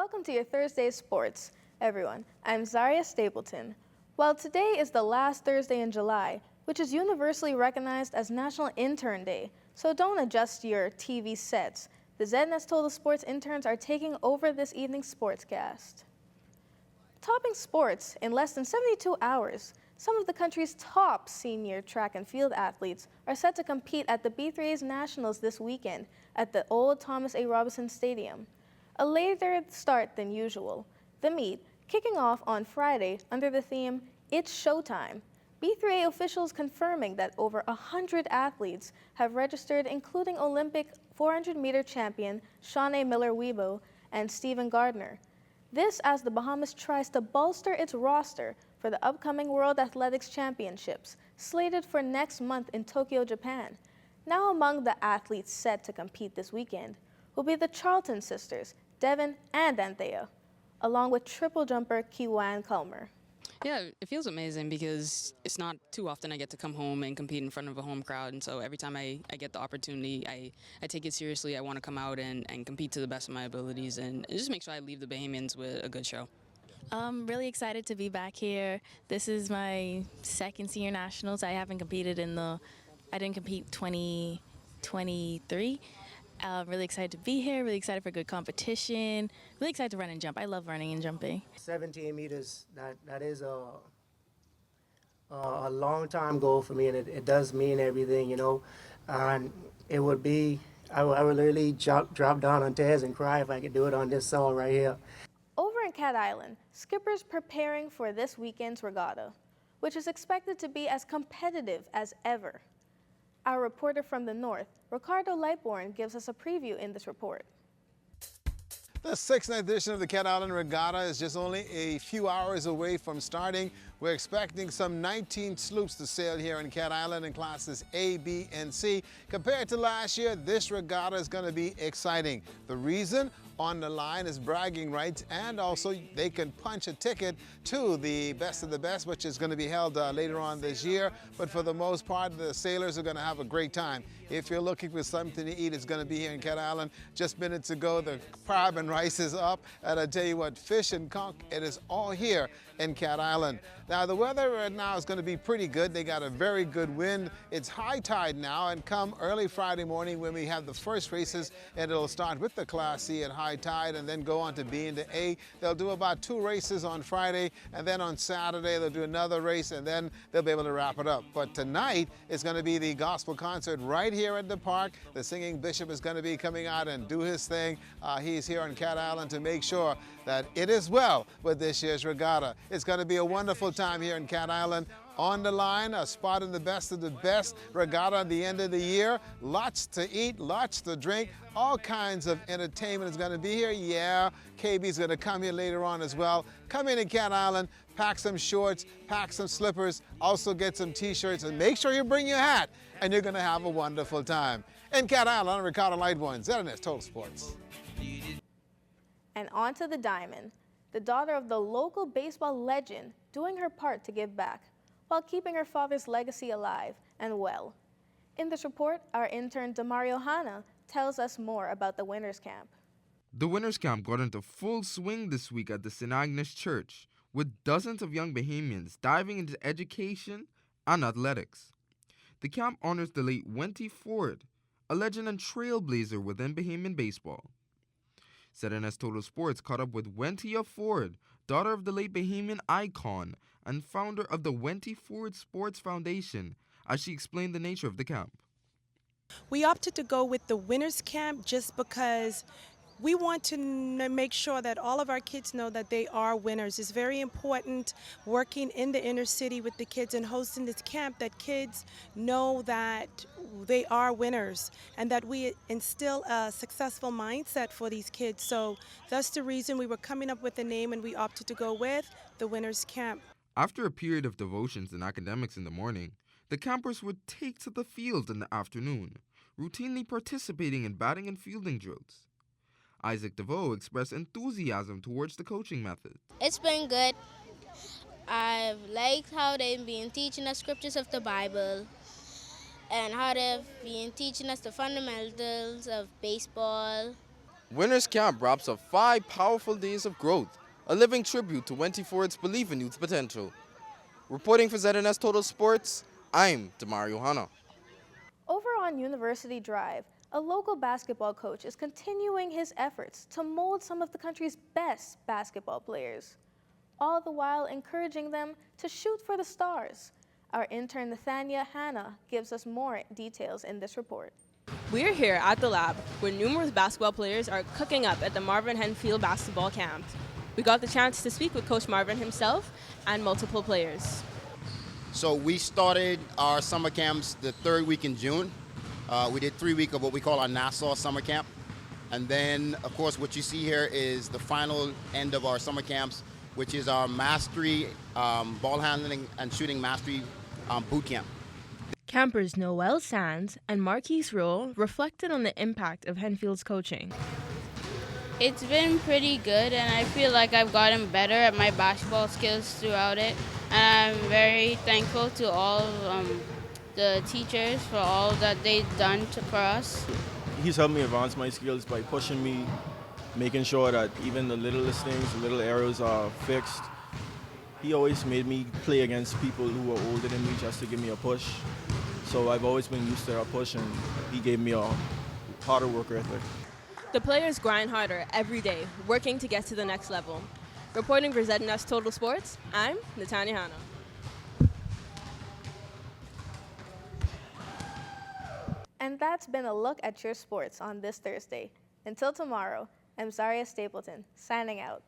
Welcome to your Thursday Sports, everyone. I'm Zaria Stapleton. Well, today is the last Thursday in July, which is universally recognized as National Intern Day, so don't adjust your TV sets. The ZNS Total Sports interns are taking over this evening's sportscast. Topping sports in less than 72 hours, some of the country's top senior track and field athletes are set to compete at the B3A's Nationals this weekend at the old Thomas A. Robinson Stadium. A later start than usual. The meet, kicking off on Friday under the theme, It's Showtime. B3A officials confirming that over 100 athletes have registered, including Olympic 400-meter champion Shawnee Miller-Weibo and Stephen Gardner. This as the Bahamas tries to bolster its roster for the upcoming World Athletics Championships, slated for next month in Tokyo, Japan. Now among the athletes set to compete this weekend will be the Charlton sisters, Devin and Anthea, along with triple jumper Kiwan Culmer. Yeah, it feels amazing because it's not too often I get to come home and compete in front of a home crowd. And so every time I get the opportunity, I take it seriously. I want to come out and compete to the best of my abilities and just make sure I leave the Bahamians with a good show. I'm really excited to be back here. This is my second senior nationals. I didn't compete 2023. Really excited to be here, really excited for good competition, really excited to run and jump. I love running and jumping. 17 meters, that is a long time goal for me, and it does mean everything, you know. And it would be, I would literally drop down on Tez and cry if I could do it on this song right here. Over in Cat Island, skippers preparing for this weekend's regatta, which is expected to be as competitive as ever. Our reporter from the north, Ricardo Lightborn, gives us a preview in this report. The 6th edition of the Cat Island Regatta is just only a few hours away from starting. We're expecting some 19 sloops to sail here in Cat Island in classes A, B, and C. Compared to last year, this regatta is going to be exciting. The reason? On the line is bragging rights, and also they can punch a ticket to the best of the best, which is going to be held later on this year. But for the most part, the sailors are going to have a great time. If you're looking for something to eat, it's going to be here in Cat Island. Just minutes ago, the crab and rice is up, and I tell you what, fish and conch, it is all here in Cat Island. Now, the weather right now is going to be pretty good. They got a very good wind. It's high tide now, and come early Friday morning when we have the first races, and it'll start with the Class C at high tide and then go on to B and to A. They'll do about 2 races on Friday, and then on Saturday they'll do another race, and then they'll be able to wrap it up. But tonight is going to be the gospel concert right here at the park. The singing bishop is going to be coming out and do his thing. He's here on Cat Island to make sure that it is well with this year's regatta. It's going to be a wonderful time here in Cat Island. On the line, a spot in the best of the best regatta at the end of the year. Lots to eat, lots to drink, all kinds of entertainment is going to be here. Yeah, KB's going to come here later on as well. Come in Cat Island, pack some shorts, pack some slippers, also get some t-shirts, and make sure you bring your hat, and you're going to have a wonderful time. In Cat Island, I'm Ricardo Lightborn, ZNS Total Sports. And on to the diamond, the daughter of the local baseball legend doing her part to give back, while keeping her father's legacy alive and well. In this report, our intern Demario Hanna tells us more about the Winners Camp. The Winners Camp got into full swing this week at the St. Agnes Church, with dozens of young Bahamians diving into education and athletics. The camp honors the late Wenty Ford, a legend and trailblazer within Bahamian baseball. ZNS Total Sports caught up with Wenty Ford, daughter of the late Bahamian icon and founder of the Wenty Ford Sports Foundation, as she explained the nature of the camp. We opted to go with the Winners Camp just because we want to make sure that all of our kids know that they are winners. It's very important working in the inner city with the kids and hosting this camp that kids know that they are winners and that we instill a successful mindset for these kids. So that's the reason we were coming up with the name, and we opted to go with the Winners Camp. After a period of devotions and academics in the morning, the campers would take to the field in the afternoon, routinely participating in batting and fielding drills. Isaac DeVoe expressed enthusiasm towards the coaching method. It's been good. I've liked how they've been teaching us scriptures of the Bible and how they've been teaching us the fundamentals of baseball. Winners Camp wraps up 5 powerful days of growth, a living tribute to Wenty Ford's belief in youth potential. Reporting for ZNS Total Sports, I'm Demario Hanna. Over on University Drive, a local basketball coach is continuing his efforts to mold some of the country's best basketball players, all the while encouraging them to shoot for the stars. Our intern Nathania Hanna gives us more details in this report. We're here at the lab where numerous basketball players are cooking up at the Marvin Henfield basketball camp. We got the chance to speak with Coach Marvin himself and multiple players. So we started our summer camps the 3rd week in June. We did 3 weeks of what we call our Nassau summer camp. And then, of course, what you see here is the final end of our summer camps, which is our mastery, ball handling and shooting mastery boot camp. Campers Noel Sands and Marquise Rowe reflected on the impact of Henfield's coaching. It's been pretty good, and I feel like I've gotten better at my basketball skills throughout it. And I'm very thankful to all the teachers for all that they've done for us. He's helped me advance my skills by pushing me, making sure that even the littlest things, the little errors are fixed. He always made me play against people who were older than me just to give me a push. So I've always been used to that push, and he gave me a harder work ethic. The players grind harder every day, working to get to the next level. Reporting for ZNS Total Sports, I'm Natanya Hanna. And that's been a look at your sports on this Thursday. Until tomorrow, I'm Zaria Stapleton, signing out.